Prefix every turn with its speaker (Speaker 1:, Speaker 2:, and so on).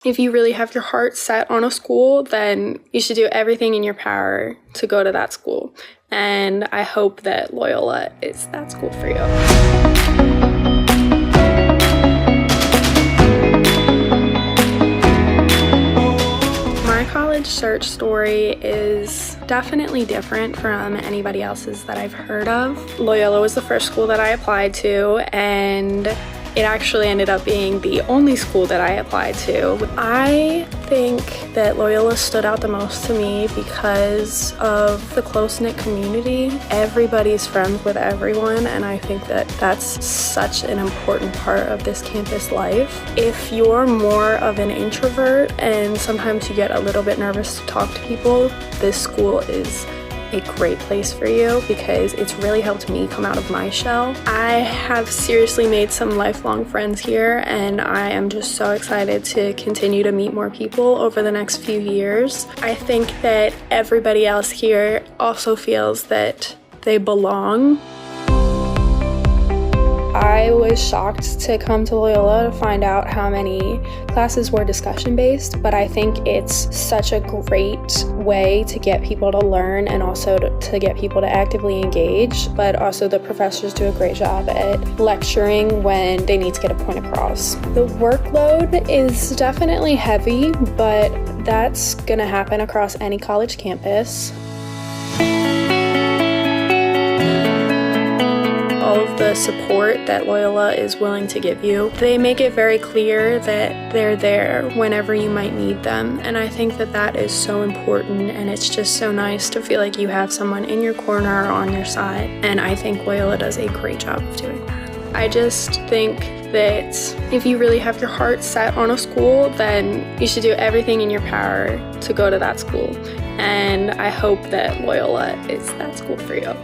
Speaker 1: If you really have your heart set on a school, then you should do everything in your power to go to that school. And I hope that Loyola is that school for you. My college search story is definitely different from anybody else's that I've heard of. Loyola was the first school that I applied to, and it actually ended up being the only school that I applied to. I think that Loyola stood out the most to me because of the close-knit community. Everybody's friends with everyone, and I think that that's such an important part of this campus life. If you're more of an introvert and sometimes you get a little bit nervous to talk to people, this school is a great place for you because it's really helped me come out of my shell. I have seriously made some lifelong friends here, and I am just so excited to continue to meet more people over the next few years. I think that everybody else here also feels that they belong. I was shocked to come to Loyola to find out how many classes were discussion-based, but I think it's such a great way to get people to learn and also to get people to actively engage, but also the professors do a great job at lecturing when they need to get a point across. The workload is definitely heavy, but that's gonna happen across any college campus. All of the support that Loyola is willing to give you. They make it very clear that they're there whenever you might need them, and I think that that is so important, and it's just so nice to feel like you have someone in your corner or on your side, and I think Loyola does a great job of doing that. I just think that if you really have your heart set on a school, then you should do everything in your power to go to that school, and I hope that Loyola is that school for you.